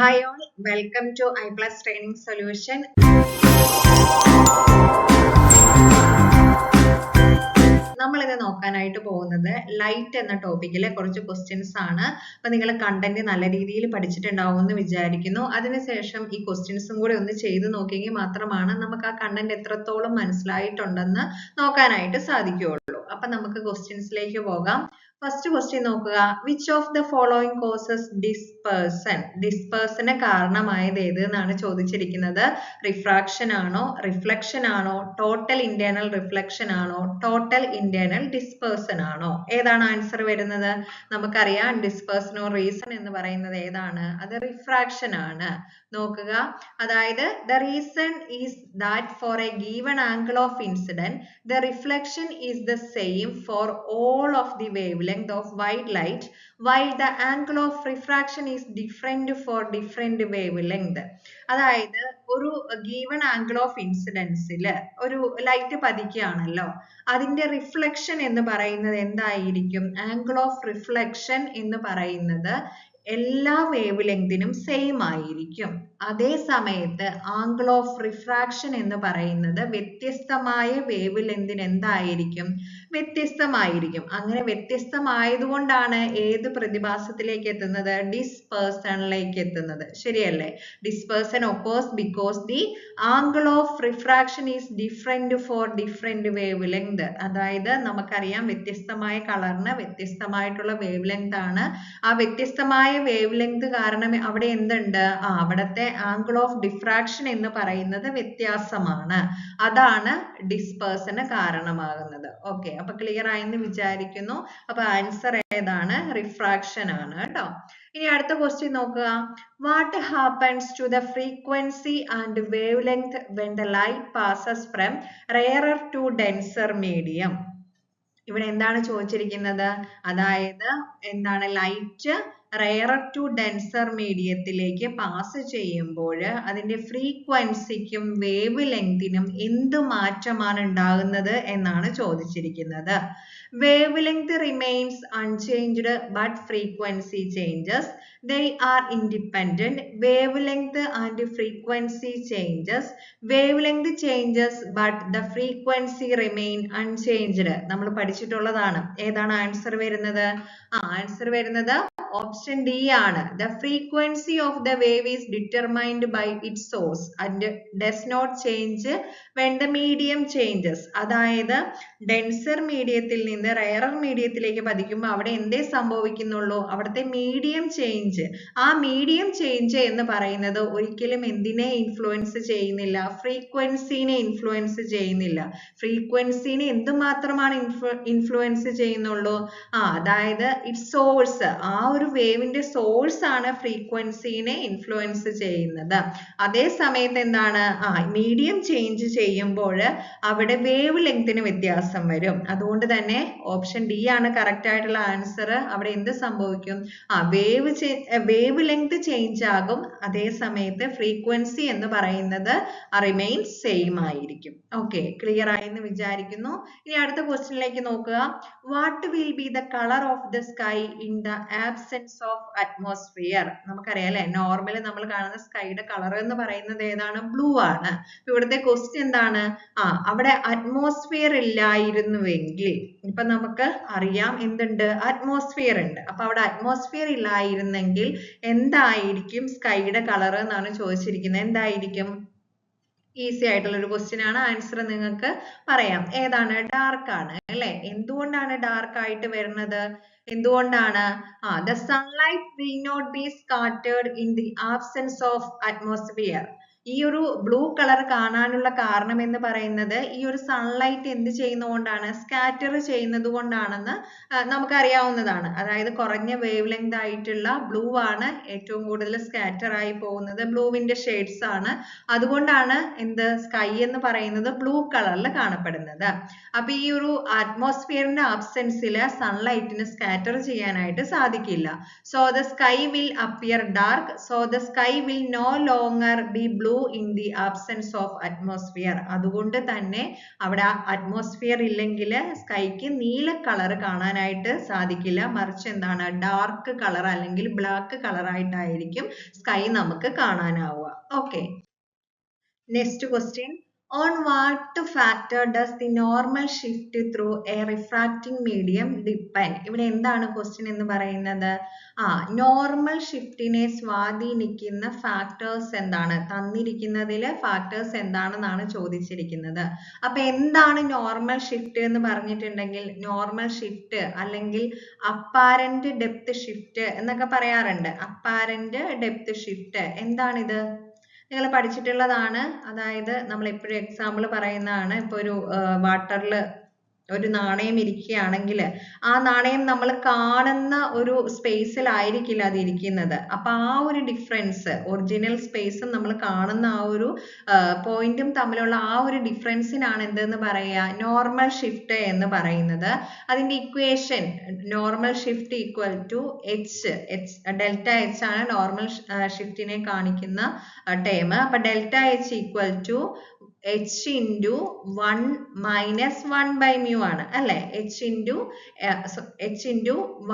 Hi all, welcome to iPlus Training Solution. നമ്മളിത് നോക്കാനായിട്ട് പോകുന്നത് ലൈറ്റ് എന്ന ടോപ്പിക്കിലെ കുറച്ച് ക്വസ്റ്റ്യൻസ് ആണ്. അപ്പൊ നിങ്ങൾ കണ്ടന്റ് നല്ല രീതിയിൽ പഠിച്ചിട്ടുണ്ടാവും എന്ന് വിചാരിക്കുന്നു. അതിനുശേഷം ഈ ക്വസ്റ്റ്യൻസും കൂടി ഒന്ന് ചെയ്ത് നോക്കിയെങ്കിൽ മാത്രമാണ് നമുക്ക് ആ കണ്ടന്റ് എത്രത്തോളം മനസ്സിലായിട്ടുണ്ടെന്ന് നോക്കാനായിട്ട് സാധിക്കുകയുള്ളൂ. അപ്പൊ നമുക്ക് ക്വസ്റ്റ്യൻസിലേക്ക് പോകാം. ഫസ്റ്റ് ക്വസ്റ്റ്യൻ നോക്കുക. Which of the following causes dispersion? ഡിസ്പേഴ്സന് കാരണമായത് ഏത് എന്നാണ് ചോദിച്ചിരിക്കുന്നത്. റിഫ്രാക്ഷൻ ആണോ, റിഫ്ലക്ഷൻ ആണോ, ടോട്ടൽ ഇന്റേണൽ റിഫ്ലക്ഷൻ ആണോ, ടോട്ടൽ ഇന്റേണൽ ഡിസ്പേഴ്സൺ ആണോ? ഏതാണ് ആൻസർ വരുന്നത്? നമുക്കറിയാം ഡിസ്പേഴ്സണോ റീസൺ എന്ന് പറയുന്നത് ഏതാണ്? അത് റിഫ്രാക്ഷൻ ആണ്. നോക്കുക, അതായത് the reason is that for a given angle of incidence the reflection is the same for all of the wavelength of white light while the angle of refraction is different for different wavelength. അതായത് ഒരു given angle of incidence ല് ഒരു light പതിക്കുകയാണല്ലോ, അതിന്റെ reflection എന്ന് പറയുന്നത് എന്തായിരിക്കും? Angle of reflection എന്ന് പറയുന്നത് എല്ലാ വേവ് ലെങ്തിനും സെയിം ആയിരിക്കും. അതേ സമയത്ത് ആംഗിൾ ഓഫ് റിഫ്രാക്ഷൻ എന്ന് പറയുന്നത് വ്യത്യസ്തമായ വേവ് ലെങ്തിന് എന്തായിരിക്കും? വ്യത്യസ്തമായിരിക്കും. അങ്ങനെ വ്യത്യസ്തമായതുകൊണ്ടാണ് ഏത് പ്രതിഭാസത്തിലേക്ക് എത്തുന്നത്? ഡിസ്പേഴ്സണിലേക്ക് എത്തുന്നത്. ശരിയല്ലേ? Dispersion occurs because the angle of refraction is different for different wavelength. അതായത് നമുക്കറിയാം വ്യത്യസ്തമായ കളറിന് വ്യത്യസ്തമായിട്ടുള്ള വേവ് ലെങ്ത് ആണ്. ആ വ്യത്യസ്തമായ വേവ് ലെങ്ത് കാരണം അവിടെ എന്തുണ്ട്? അവിടത്തെ ആംഗിൾ ഓഫ് ഡിഫ്രാക്ഷൻ എന്ന് പറയുന്നത് വ്യത്യാസമാണ്. അതാണ് ഡിസ്പേഴ്സന് കാരണമാകുന്നത്. ഓക്കെ, അപ്പൊ ക്ലിയർ ആയെന്ന് വിചാരിക്കുന്നു. അപ്പൊ ആൻസർ ഏതാണ്? റിഫ്രാക്ഷൻ ആണ് കേട്ടോ. ഇനി അടുത്ത ക്വസ്റ്റ്യൻ നോക്കുക. What happens to the frequency and wavelength when the light passes from rarer to denser medium? ഇവിടെ എന്താണ് ചോദിച്ചിരിക്കുന്നത്? അതായത് എന്താണ്, ലൈറ്റ് റെയറർ ടു ഡെൻസർ മീഡിയത്തിലേക്ക് പാസ് ചെയ്യുമ്പോൾ അതിന്റെ ഫ്രീക്വൻസിക്കും വേവ് ലെങ്തിനും എന്ത് മാറ്റമാണ് ഉണ്ടാകുന്നത് എന്നാണ് ചോദിച്ചിരിക്കുന്നത്. Wave length remains unchanged but frequency changes. They are independent. Wavelength and frequency changes. Wavelength changes but the frequency remain unchanged. നമ്മൾ പഠിച്ചിട്ടുള്ളതാണ്. ഏതാണ് ആൻസർ വരുന്നത്? ആൻസർ വരുന്നത് ഓപ്ഷൻ ഡി ആണ്. The frequency of the wave is determined by its source and does not change when the medium changes. അതായത് denser മീഡിയത്തിൽ നിന്ന് rarer മീഡിയത്തിലേക്ക് പതിക്കുമ്പോൾ അവിടെ എന്തേ സംഭവിക്കുന്നുള്ളൂ? അവിടുത്തെ മീഡിയം ചേഞ്ച്, ആ മീഡിയം ചേഞ്ച് എന്ന് പറയുന്നത് ഒരിക്കലും എന്തിനെ ഇൻഫ്ലുവൻസ് ചെയ്യുന്നില്ല? ഫ്രീക്വൻസിനെ ഇൻഫ്ലുവൻസ് ചെയ്യുന്നില്ല. ഫ്രീക്വൻസിനെ എന്തുമാത്രമാണ് ഇൻഫ്ലുവൻസ് ചെയ്യുന്നുള്ളൂ? അതായത് ഇറ്റ് സോഴ്സ്, ആ ഒരു വേവിന്റെ സോഴ്സ് ആണ് ഫ്രീക്വൻസിനെ ഇൻഫ്ലുവൻസ് ചെയ്യുന്നത്. അതേ സമയത്ത് എന്താണ്, മീഡിയം ചേഞ്ച് ചെയ്യുമ്പോൾ അവിടെ വേവ് ലെങ്തിന് വ്യത്യാസം വരും. അതുകൊണ്ട് തന്നെ ഓപ്ഷൻ ഡി ആണ് കറക്റ്റ് ആയിട്ടുള്ള ആൻസർ. അവിടെ എന്ത് സംഭവിക്കും? വേവ് ലെങ്ത് ചേഞ്ച് ആകും, അതേ സമയത്ത് ഫ്രീക്വൻസി എന്ന് പറയുന്നത് റിമെയിൻസ് സെയിം ആയിരിക്കും. ഓക്കെ, ക്ലിയർ ആയെന്ന് വിചാരിക്കുന്നു. ഇനി അടുത്ത ക്വസ്റ്റ്യനിലേക്ക് നോക്കുക. What will be the colour of the sky in the absence of atmosphere? നമുക്കറിയാം അല്ലെ, നോർമലി നമ്മൾ കാണുന്ന സ്കൈയുടെ കളർ എന്ന് പറയുന്നത് ഏതാണ്? ബ്ലൂ ആണ്. ഇവിടുത്തെ ക്വസ്റ്റ്യൻ എന്താണ്? അവിടെ അറ്റ്മോസ്ഫിയർ ഇല്ലായിരുന്നുവെങ്കിൽ, ഇപ്പൊ നമുക്ക് അറിയാം എന്തുണ്ട്? അറ്റ്മോസ്ഫിയർ ഉണ്ട്. അപ്പൊ അവിടെ അറ്റ്മോസ്ഫിയർ ഇല്ലായിരുന്നെങ്കിൽ എന്തായിരിക്കും സ്കൈയുടെ കളർ എന്നാണ് ചോദിച്ചിരിക്കുന്നത്. എന്തായിരിക്കും? ഈസി ആയിട്ടുള്ള ഒരു ക്വസ്റ്റ്യൻ ആണ്. ആൻസർ നിങ്ങൾക്ക് പറയാം. ഏതാണ്? ഡാർക്ക് ആണ് അല്ലെ? എന്തുകൊണ്ടാണ് ഡാർക്ക് ആയിട്ട് വരുന്നത്? എന്തുകൊണ്ടാണ്? the sunlight will not be scattered in the absence of atmosphere. ഈ ഒരു ബ്ലൂ കളർ കാണാനുള്ള കാരണം എന്ന് പറയുന്നത് ഈ ഒരു സൺലൈറ്റ് എന്ത് ചെയ്യുന്നതുകൊണ്ടാണ്? സ്കാറ്റർ ചെയ്യുന്നത് കൊണ്ടാണെന്ന് നമുക്കറിയാവുന്നതാണ്. അതായത് കുറഞ്ഞ വേവ് ലെങ്ത് ആയിട്ടുള്ള ബ്ലൂ ആണ് ഏറ്റവും കൂടുതൽ സ്കാറ്റർ ആയി പോകുന്നത്. ബ്ലൂവിന്റെ ഷെയ്ഡ്സ് ആണ്. അതുകൊണ്ടാണ് എന്ത്, സ്കൈ എന്ന് പറയുന്നത് ബ്ലൂ കളറിൽ കാണപ്പെടുന്നത്. അപ്പൊ ഈ ഒരു അറ്റ്മോസ്ഫിയറിന്റെ ആബ്സെൻസിൽ സൺലൈറ്റിന് സ്കാറ്റർ ചെയ്യാനായിട്ട് സാധിക്കില്ല. So the sky will appear dark. So the sky will no longer be blue in the absence of atmosphere. അതുകൊണ്ട് തന്നെ അവിടെ അറ്റ്മോസ്ഫിയർ ഇല്ലെങ്കിൽ സ്കൈക്ക് നീല കളർ കാണാനായിട്ട് സാധിക്കില്ല, മറിച്ച് എന്താണ് ഡാർക്ക് കളർ അല്ലെങ്കിൽ ബ്ലാക്ക് കളർ ആയിട്ടായിരിക്കും സ്കൈ നമുക്ക് കാണാനാവുക. Okay, next question. On what factor does the normal shift through a refracting medium depend? ഇവിടെ എന്താണ് ക്വസ്റ്റ്യൻ എന്ന് പറയുന്നത്? നോർമൽ ഷിഫ്റ്റിനെ സ്വാധീനിക്കുന്ന ഫാക്ടേഴ്സ് എന്താണ്? തന്നിരിക്കുന്നതിൽ ഫാക്ടേഴ്സ് എന്താണെന്നാണ് ചോദിച്ചിരിക്കുന്നത്. അപ്പൊ എന്താണ് നോർമൽ ഷിഫ്റ്റ് എന്ന് പറഞ്ഞിട്ടുണ്ടെങ്കിൽ, നോർമൽ ഷിഫ്റ്റ് അല്ലെങ്കിൽ അപ്പാരന്റ് ഡെപ്ത് ഷിഫ്റ്റ് എന്നൊക്കെ പറയാറുണ്ട്. അപ്പാരന്റ് ഡെപ്ത് ഷിഫ്റ്റ് എന്താണിത്? നിങ്ങൾ പഠിച്ചിട്ടുള്ളതാണ്. അതായത് നമ്മൾ എപ്പോഴും എക്സാമ്പിൾ പറയുന്നതാണ്. ഇപ്പൊ ഒരു വാട്ടറിൽ ഒരു നാണയം ഇരിക്കുകയാണെങ്കിൽ ആ നാണയം നമ്മൾ കാണുന്ന ഒരു സ്പേസിലായിരിക്കില്ല അത് ഇരിക്കുന്നത്. അപ്പൊ ആ ഒരു ഡിഫറൻസ്, ഒറിജിനൽ സ്പേസും നമ്മൾ കാണുന്ന ആ ഒരു പോയിന്റും തമ്മിലുള്ള ആ ഒരു ഡിഫറൻസിനാണ് എന്തെന്ന് പറയുക? നോർമൽ ഷിഫ്റ്റ് എന്ന് പറയുന്നത്. അതിന്റെ equation normal shift equal to h, delta h ആണ് നോർമൽ ഷിഫ്റ്റിനെ കാണിക്കുന്ന ടേം. അപ്പൊ delta h equal to h into 1 minus 1 by mu ആണ് അല്ലെ? h into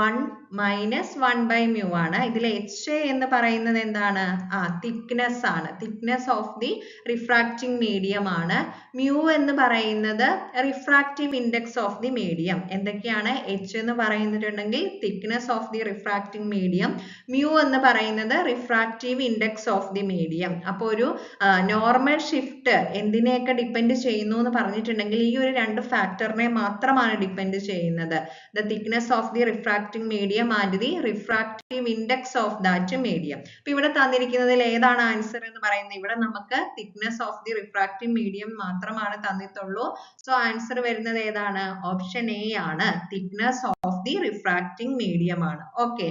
1 minus 1 by mu ആണ്. ഇതിൽ h എന്ന് പറയുന്നത് എന്താണ്? thickness ആണ്, thickness of the refracting medium ആണ്. mu എന്ന് പറയുന്നത് refractive index of the medium. എന്തൊക്കെയാണ്? h എന്ന് പറയുന്നുണ്ടെങ്കിൽ thickness of the refracting medium, mu എന്ന് പറയുന്നത് refractive index of the medium. അപ്പോൾ ഒരു നോർമൽ ഷിഫ്റ്റ് എന്തിനെയൊക്കെ ഡിപ്പെൻഡ് ചെയ്യുന്നു എന്ന് പറഞ്ഞിട്ടുണ്ടെങ്കിൽ ഈ ഒരു രണ്ട് ഫാക്ടറിനെ മാത്രമാണ് ഡിപ്പെൻഡ് ചെയ്യുന്നത്. The thickness of the refracting medium and the refractive index of that medium. അപ്പൊ ഇവിടെ തന്നിരിക്കുന്നതിൽ ഏതാണ് ആൻസർ എന്ന് പറയുന്നത്? ഇവിടെ നമുക്ക് thickness of the refractive medium മാത്രമാണ് തന്നിട്ടുള്ളൂ. സോ ആൻസർ വരുന്നത് ഏതാണ്? ഓപ്ഷൻ എ ആണ്, thickness of the refracting medium ആണ്. ഓക്കെ,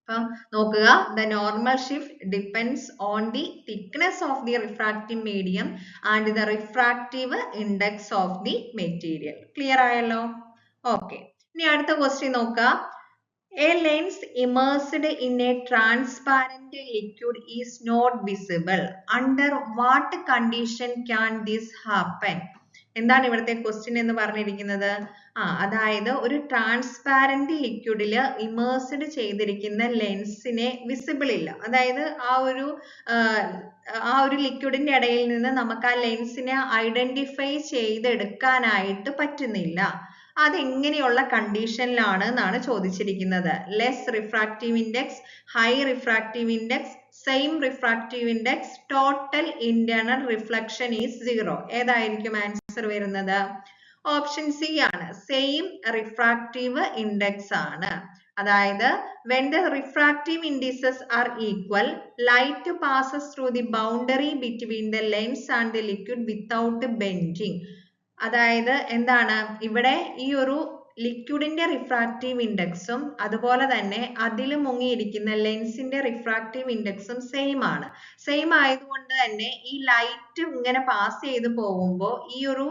അപ്പം നോക്കുക, the normal shift depends on the thickness of the refractive medium and the refractive index of the material. Clear ആയല്ലോ? Okay, ഇനി അടുത്ത ക്വസ്റ്റ്യൻ നോക്കുക. A lens immersed in a transparent liquid is not visible. Under what condition can this happen? എന്താണ് ഇവിടുത്തെ question എന്ന് പറഞ്ഞിരിക്കുന്നത്? അതായത് ഒരു ട്രാൻസ്പാരന്റ് ലിക്വിഡിൽ ഇമേഴ്സ്ഡ് ചെയ്തിരിക്കുന്ന ലെൻസിനെ വിസിബിൾ ഇല്ല. അതായത് ആ ഒരു ലിക്വിഡിന്റെ ഇടയിൽ നിന്ന് നമുക്ക് ആ ലെൻസിനെ ഐഡന്റിഫൈ ചെയ്തെടുക്കാനായിട്ട് പറ്റുന്നില്ല. അതെങ്ങനെയുള്ള കണ്ടീഷനിലാണ് എന്നാണ് ചോദിച്ചിരിക്കുന്നത്. Less refractive index, high refractive index, same refractive index, total internal reflection is 0. ഏതായിരിക്കും ആൻസർ വരുന്നത്? ഓപ്ഷൻ സി ആണ്, സെയിം റിഫ്രാക്റ്റീവ് ഇൻഡെക്സ് ആണ്. അതായത് when the refractive indices are equal, light passes through the boundary between the lens and the liquid without bending. അതായത് എന്താണ് ഇവിടെ ഈ ഒരു ലിക്വിഡിന്റെ റിഫ്രാക്റ്റീവ് ഇൻഡെക്സും അതുപോലെ തന്നെ അതിൽ മുങ്ങിയിരിക്കുന്ന ലെൻസിന്റെ റിഫ്രാക്റ്റീവ് ഇൻഡെക്സും സെയിം ആണ്. സെയിം ആയതുകൊണ്ട് തന്നെ ഈ ലൈറ്റ് ഇങ്ങനെ പാസ് ചെയ്ത് പോകുമ്പോൾ ഈ ഒരു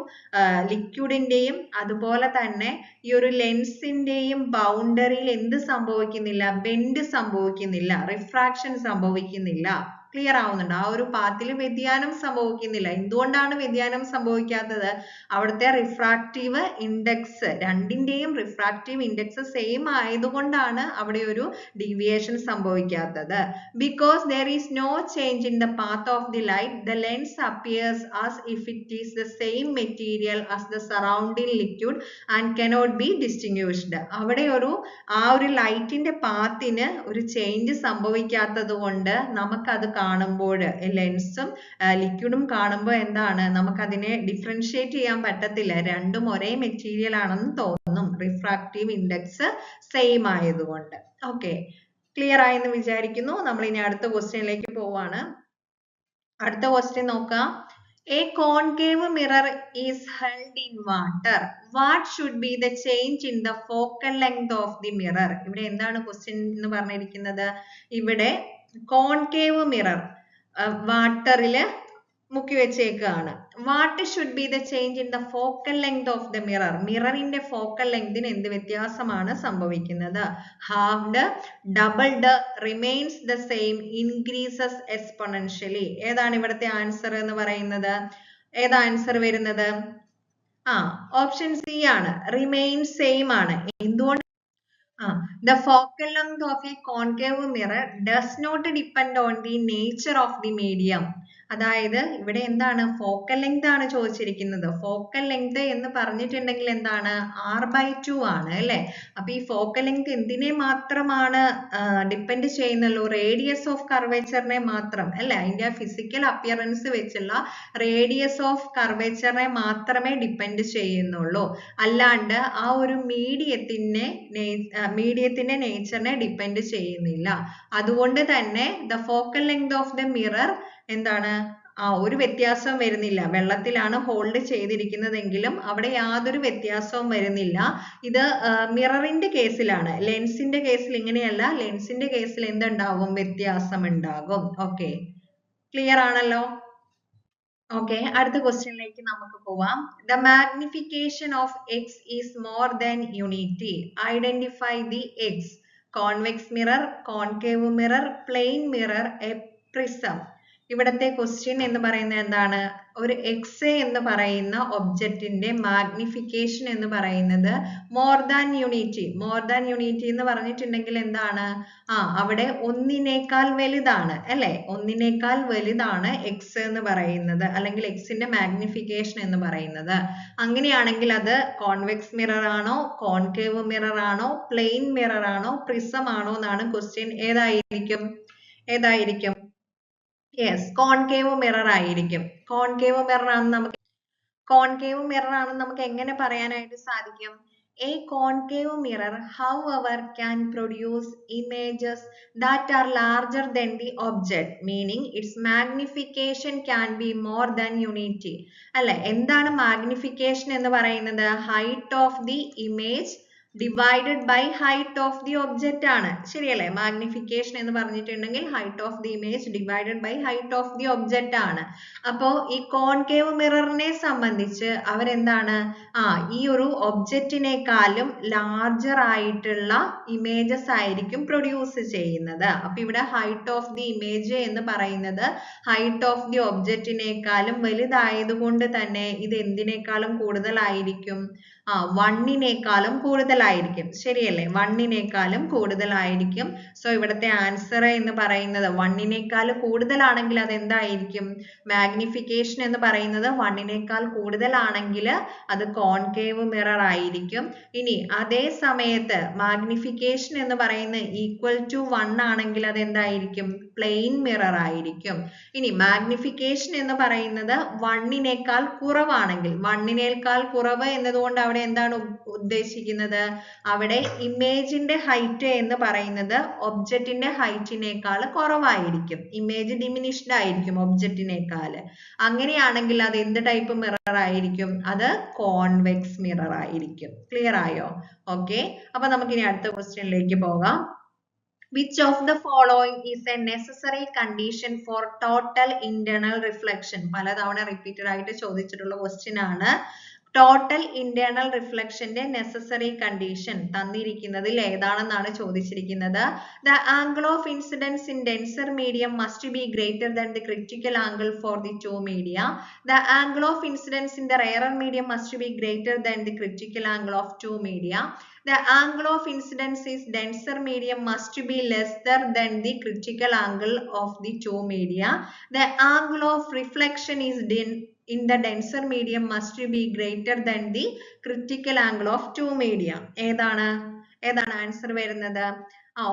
ലിക്വിഡിന്റെയും അതുപോലെ തന്നെ ഈ ഒരു ലെൻസിന്റെയും ബൗണ്ടറിയിൽ എന്ത് സംഭവിക്കുന്നില്ല? ബെൻഡ് സംഭവിക്കുന്നില്ല, റിഫ്രാക്ഷൻ സംഭവിക്കുന്നില്ല. ക്ലിയർ ആവുന്നുണ്ട്? ആ ഒരു പാത്തിൽ വ്യതിയാനം സംഭവിക്കുന്നില്ല. എന്തുകൊണ്ടാണ് വ്യതിയാനം സംഭവിക്കാത്തത്? അവിടുത്തെ റിഫ്രാക്റ്റീവ് ഇൻഡെക്സ്, രണ്ടിന്റെയും റിഫ്രാക്റ്റീവ് ഇൻഡെക്സ് സെയിം ആയതുകൊണ്ടാണ് അവിടെ ഒരു ഡീവിയേഷൻ സംഭവിക്കാത്തത്. Because there is no change in the path of the light, the lens appears as if it is the same material as the surrounding liquid and cannot be distinguished. അവിടെ ആ ഒരു ലൈറ്റിന്റെ പാത്തിന് ഒരു change സംഭവിക്കാത്തത് കൊണ്ട് നമുക്കത് കാണുമ്പോൾ, ലെൻസും ലിക്വിഡും കാണുമ്പോൾ എന്താണ്, നമുക്കതിനെ ഡിഫറൻഷിയേറ്റ് ചെയ്യാൻ പറ്റത്തില്ല. രണ്ടും ഒരേ മെറ്റീരിയൽ ആണെന്ന് തോന്നും, റിഫ്രാക്റ്റീവ് ഇൻഡെക്സ് സെയിം ആയതുകൊണ്ട്. ഓക്കെ, ക്ലിയർ ആയെന്ന് വിചാരിക്കുന്നു. നമ്മൾ ഇനി അടുത്ത ക്വസ്റ്റ്യനിലേക്ക് പോവാണ്. അടുത്ത ക്വസ്റ്റ്യൻ നോക്കാം. A concave mirror is held in water. What should be the change in the focal length of the mirror? ഇവിടെ എന്താണ് ക്വസ്റ്റ്യൻ എന്ന് പറഞ്ഞിരിക്കുന്നത്? ഇവിടെ കോൺകേവ് മിറർ വാട്ടറില് മുക്കി വെച്ചേക്കാണ്. What should be the change in the focal length of the mirror? മിററിന്റെ focal ലെങ്തിന് എന്ത് വ്യത്യാസമാണ് സംഭവിക്കുന്നത്? Halved, doubled, remains the same, increases exponentially. ഏതാണ് ഇവിടുത്തെ ആൻസർ എന്ന് പറയുന്നത്? ഏതാ ആൻസർ വരുന്നത്? ഓപ്ഷൻ സി ആണ്, റിമെയിൻ സെയിം ആണ്. എന്തുകൊണ്ട്? The focal length of a concave mirror does not depend on the nature of the medium. അതായത് ഇവിടെ എന്താണ് ഫോക്കൽ ലെങ്ത് ആണ് ചോദിച്ചിരിക്കുന്നത്. ഫോക്കൽ ലെങ്ത് എന്ന് പറഞ്ഞിട്ടുണ്ടെങ്കിൽ എന്താണ് r/2 ആണ് അല്ലെ. അപ്പൊ ഈ ഫോക്കൽ ലെങ്ത് എന്തിനെ മാത്രമാണ് ഡിപ്പെൻഡ് ചെയ്യുന്നുള്ളൂ? റേഡിയസ് ഓഫ് കർവേച്ചറിനെ മാത്രം അല്ലെ. അതിന്റെ ഫിസിക്കൽ അപ്പിയറൻസ് വെച്ചുള്ള റേഡിയസ് ഓഫ് കർവേച്ചറിനെ മാത്രമേ ഡിപ്പെൻഡ് ചെയ്യുന്നുള്ളൂ. അല്ലാണ്ട് ആ ഒരു മീഡിയത്തിന്റെ നേച്ചറിനെ ഡിപ്പെൻഡ് ചെയ്യുന്നില്ല. അതുകൊണ്ട് തന്നെ the focal length of the mirror എന്താണ് ഒരു വ്യത്യാസവും വരുന്നില്ല. വെള്ളത്തിലാണ് ഹോൾഡ് ചെയ്തിരിക്കുന്നതെങ്കിലും അവിടെ യാതൊരു വ്യത്യാസവും വരുന്നില്ല. ഇത് മിററിന്റെ കേസിലാണ്. ലെൻസിന്റെ കേസിൽ ഇങ്ങനെയല്ല. ലെൻസിന്റെ കേസിൽ എന്തുണ്ടാവും? വ്യത്യാസം ഉണ്ടാകും. ഓക്കെ, ക്ലിയർ ആണല്ലോ? ഓക്കെ, അടുത്ത ക്വസ്റ്റ്യനിലേക്ക് നമുക്ക് പോവാം. The magnification of X is more than unity. Identify the X. Convex mirror, concave mirror, plane mirror, a prism. ഇവിടത്തെ ക്വസ്റ്റ്യൻ എന്ന് പറയുന്നത് എന്താണ്? ഒരു എക്സ് എന്ന് പറയുന്ന ഒബ്ജക്റ്റിന്റെ മാഗ്നിഫിക്കേഷൻ എന്ന് പറയുന്നത് more than unity. More than unity എന്ന് പറഞ്ഞിട്ടുണ്ടെങ്കിൽ എന്താണ്? അവിടെ ഒന്നിനേക്കാൾ വലുതാണ് അല്ലെ. ഒന്നിനേക്കാൾ വലുതാണ് എക്സ് എന്ന് പറയുന്നത്, അല്ലെങ്കിൽ എക്സിന്റെ മാഗ്നിഫിക്കേഷൻ എന്ന് പറയുന്നത്. അങ്ങനെയാണെങ്കിൽ അത് കോൺവെക്സ് മിറർ ആണോ, കോൺകേവ് മിറർ ആണോ, പ്ലെയിൻ മിറർ ആണോ, പ്രിസം ആണോ എന്നാണ് ക്വസ്റ്റ്യൻ. ഏതായിരിക്കും? യെസ്, കോൺകേവ് മിറർ ആയിരിക്കും. കോൺകേവ് മിറർ ആണെന്ന് നമുക്ക് എങ്ങനെ പറയാനായിട്ട് സാധിക്കും? A concave mirror, however, can produce images that are larger than the object, meaning its magnification can be more than unity. അല്ലെ, എന്താണ് മാഗ്നിഫിക്കേഷൻ എന്ന് പറയുന്നത്? Height of the image divided by height of the object ആണ്. ശരിയല്ലേ? Magnification എന്ന് പറഞ്ഞിട്ടുണ്ടെങ്കിൽ height of the image divided by height of the object ആണ്. അപ്പോ ഈ കോൺകേവ് മിററിനെ സംബന്ധിച്ച് അവരെന്താണ് ഈ ഒരു ഒബ്ജക്റ്റിനേക്കാളും ലാർജർ ആയിട്ടുള്ള ഇമേജസ് ആയിരിക്കും പ്രൊഡ്യൂസ് ചെയ്യുന്നത്. അപ്പൊ ഇവിടെ ഹൈറ്റ് ഓഫ് ദി ഇമേജ് എന്ന് പറയുന്നത് ഹൈറ്റ് ഓഫ് ദി ഒബ്ജക്റ്റിനേക്കാളും വലുതായതുകൊണ്ട് തന്നെ ഇത് എന്തിനേക്കാളും കൂടുതലായിരിക്കും? 1നേക്കാളും കൂടുതലായിരിക്കും. ശരിയല്ലേ? 1നേക്കാളും കൂടുതലായിരിക്കും. സോ ഇവിടുത്തെ ആൻസർ എന്ന് പറയുന്നത് 1നേക്കാൾ കൂടുതലാണെങ്കിൽ അത് എന്തായിരിക്കും? മാഗ്നിഫിക്കേഷൻ എന്ന് പറയുന്നത് 1നേക്കാൾ കൂടുതലാണെങ്കിൽ അത് കോൺകേവ് മിറർ ആയിരിക്കും. ഇനി അതേ സമയത്ത് മാഗ്നിഫിക്കേഷൻ എന്ന് പറയുന്നത് ഈക്വൽ ടു 1 ആണെങ്കിൽ അത് എന്തായിരിക്കും? പ്ലെയിൻ മിറർ ആയിരിക്കും. ഇനി മാഗ്നിഫിക്കേഷൻ എന്ന് പറയുന്നത് 1നേക്കാൾ കുറവാണെങ്കിൽ, 1നേക്കാൾ കുറവ് എന്നതുകൊണ്ട് അവിടെ എന്താണ് ഉദ്ദേശിക്കുന്നത്? അവിടെ ഇമേജിന്റെ ഹൈറ്റ് എന്ന് പറയുന്നത് ഒബ്ജക്റ്റിന്റെ ഹൈറ്റിനേക്കാൾ കുറവായിരിക്കും. ഇമേജ് ഡിമിനിഷ്ഡ് ആയിരിക്കും ഒബ്ജക്റ്റിനേക്കാൾ. അങ്ങനെയാണെങ്കിൽ അത് എന്ത് ടൈപ്പ് മിറർ ആയിരിക്കും? അത് കോൺവെക്സ് മിറർ ആയിരിക്കും. ക്ലിയർ ആയോ? ഓക്കെ, അപ്പൊ നമുക്കിനി അടുത്ത ക്വസ്റ്റ്യനിലേക്ക് പോകാം. Which of the following is a necessary condition for total internal reflection? പലതവണ റിപ്പീറ്റഡ് ആയിട്ട് ചോദിച്ചിട്ടുള്ള ക്വസ്റ്റ്യൻ ആണ്. ടോട്ടൽ ഇന്റേണൽ റിഫ്ലക്ഷന്റെ നെസസറി കണ്ടീഷൻ തന്നിരിക്കുന്നതിൽ ഏതാണെന്നാണ് ചോദിച്ചിരിക്കുന്നത്. The angle of incidence in denser medium must be greater than the critical angle for the two media. The angle of incidence in the rarer medium must be greater than the critical angle of two media. The angle of incidence is denser medium must be lesser than the critical angle of the two media. The angle of reflection is in the denser medium must be greater than the critical angle of two media. ഏതാണ് answer വരുന്നത്?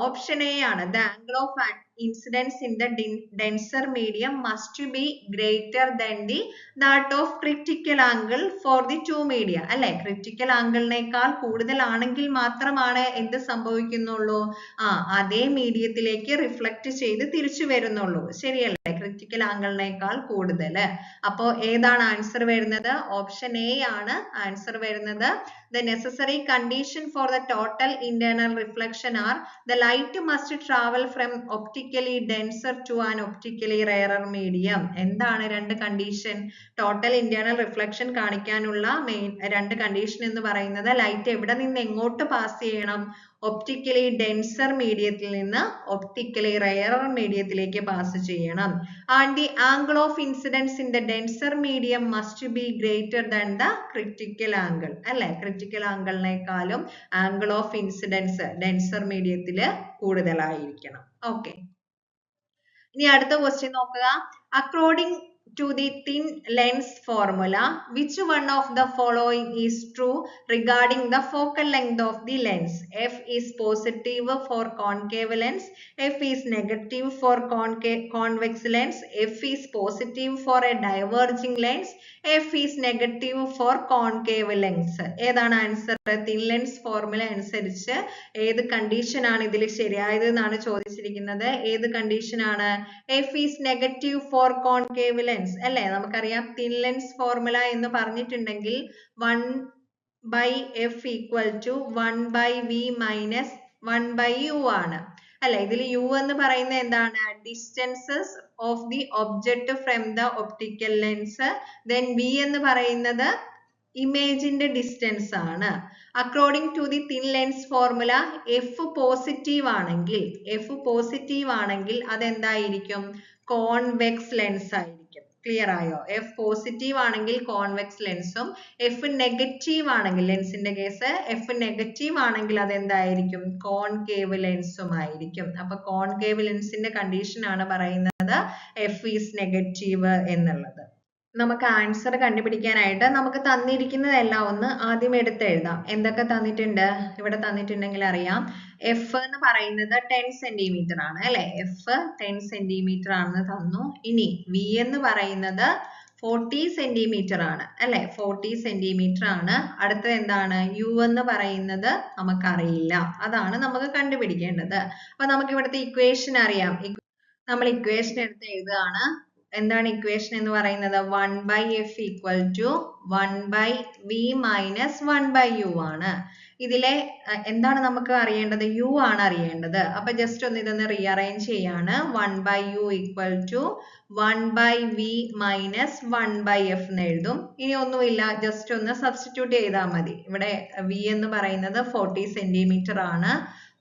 Option A ആണ്. The angle of incidence in the denser medium must be greater than that of critical angle for the two media. അല്ലെ, critical ആംഗിളിനേക്കാൾ കൂടുതലാണെങ്കിൽ മാത്രമാണ് എന്ത് സംഭവിക്കുന്നുള്ളൂ? അതേ മീഡിയത്തിലേക്ക് reflect ചെയ്ത് തിരിച്ചു വരുന്നുള്ളൂ. ശരിയല്ലേ? ക്രിറ്റിക്കൽ ആംഗിളിനേക്കാൾ കൂടുതൽ. അപ്പോ ഏതാണ് ആൻസർ വരുന്നത്? ഓപ്ഷൻ എ ആണ് ആൻസർ വരുന്നത്. The necessary condition for the total internal reflection are the light must travel from optically denser to an optically rarer medium. എന്താണ് രണ്ട് കണ്ടീഷൻ? ടോട്ടൽ ഇന്റേണൽ റിഫ്ലക്ഷൻ കാണിക്കാനുള്ള രണ്ട് കണ്ടീഷൻ എന്ന് പറയുന്നത് ലൈറ്റ് എവിടെ നിന്ന് എങ്ങോട്ട് പാസ് ചെയ്യണം? ഒപ്റ്റിക്കലി ഡെൻസർ മീഡിയത്തിൽ നിന്ന് ഒപ്റ്റിക്കലി റെയറർ മീഡിയത്തിലേക്ക് പാസ് ചെയ്യണം. And the angle of incidence in the denser medium must be greater than the critical angle. അല്ലെ, ക്രിട്ടിക്കൽ ആംഗിളിനേക്കാളും ആംഗിൾ ഓഫ് ഇൻസിഡൻസ് ഡെൻസർ മീഡിയത്തിൽ കൂടുതലായിരിക്കണം. ഓക്കെ, ഇനി അടുത്ത ക്വസ്റ്റ്യൻ നോക്കുക. According to the thin lens formula, which one of the following is true regarding the focal length of the lens? F is positive for concave lens, F is negative for convex lens, F is positive for a diverging lens, F is negative for concave lens. ഏതാണ് answer? Thin lens formula അനുസരിച്ച് ഏത് condition ആണ് ഇതിൽ ശരിയായത് എന്നാണ് ചോദിച്ചിരിക്കുന്നത്. ഏത് condition ആണ്? F is negative for concave lens. അല്ലെ, നമുക്കറിയാം തിൻ ലെൻസ് ഫോർമുല എന്ന് പറഞ്ഞിട്ടുണ്ടെങ്കിൽ 1/f equal to 1/v minus 1/u ആണ്. അല്ലെ, ഇതിൽ u എന്ന് പറയുന്നത് എന്താണ്? Distances of the object from the optical lens. Then v എന്ന് പറയുന്നത് ഇമേജിന്റെ ഡിസ്റ്റൻസ് ആണ്. According to the thin lens formula f positive ആണെങ്കിൽ അതെന്തായിരിക്കും? കോൺവെക്സ് ലെൻസ് ആയിരിക്കും. ക്ലിയർ ആയോ? എഫ് പോസിറ്റീവ് ആണെങ്കിൽ കോൺവെക്സ് ലെൻസും, എഫ് നെഗറ്റീവ് ആണെങ്കിൽ, ലെൻസിന്റെ കേസ് എഫ് നെഗറ്റീവ് ആണെങ്കിൽ അതെന്തായിരിക്കും? കോൺകേവ് ലെൻസും ആയിരിക്കും. അപ്പൊ കോൺകേവ് ലെൻസിന്റെ കണ്ടീഷൻ ആണ് പറയുന്നത് എഫ് ഈസ് നെഗറ്റീവ് എന്നുള്ളത്. നമുക്ക് ആൻസർ കണ്ടുപിടിക്കാനായിട്ട് നമുക്ക് തന്നിരിക്കുന്നതെല്ലാം ഒന്ന് ആദ്യം എടുത്ത് എഴുതാം. എന്തൊക്കെ തന്നിട്ടുണ്ട്? ഇവിടെ തന്നിട്ടുണ്ടെങ്കിൽ അറിയാം. എഫ് എന്ന് പറയുന്നത് 10 സെന്റിമീറ്റർ ആണ് അല്ലെ, എഫ് 10 സെന്റിമീറ്റർ ആണെന്ന് തന്നു. ഇനി വി എന്ന് പറയുന്നത് 40 സെന്റിമീറ്റർ ആണ് അല്ലെ, 40 സെന്റിമീറ്റർ ആണ്. അടുത്തത് എന്താണ്? യു എന്ന് പറയുന്നത് നമുക്കറിയില്ല, അതാണ് നമുക്ക് കണ്ടുപിടിക്കേണ്ടത്. അപ്പൊ നമുക്ക് ഇവിടുത്തെ ഇക്വേഷൻ അറിയാം. നമ്മൾ ഇക്വേഷൻ എടുത്ത് എഴുതുകയാണ്. എന്താണ് ഇക്വേഷൻ എന്ന് പറയുന്നത്? 1/f equal to 1/v minus 1/u ആണ്. ഇതിലെ എന്താണ് നമുക്ക് അറിയേണ്ടത്? u ആണ് അറിയേണ്ടത്. അപ്പൊ ജസ്റ്റ് ഒന്ന് ഇതൊന്ന് റീഅറേഞ്ച് ചെയ്യാണ്. 1/u equal to 1/v minus 1/f എന്ന് എഴുതും. ഇനി ഒന്നുമില്ല, ജസ്റ്റ് ഒന്ന് സബ്സ്റ്റിറ്റ്യൂട്ട് ചെയ്താൽ മതി. ഇവിടെ v എന്ന് പറയുന്നത് 40 സെന്റിമീറ്റർ ആണ്,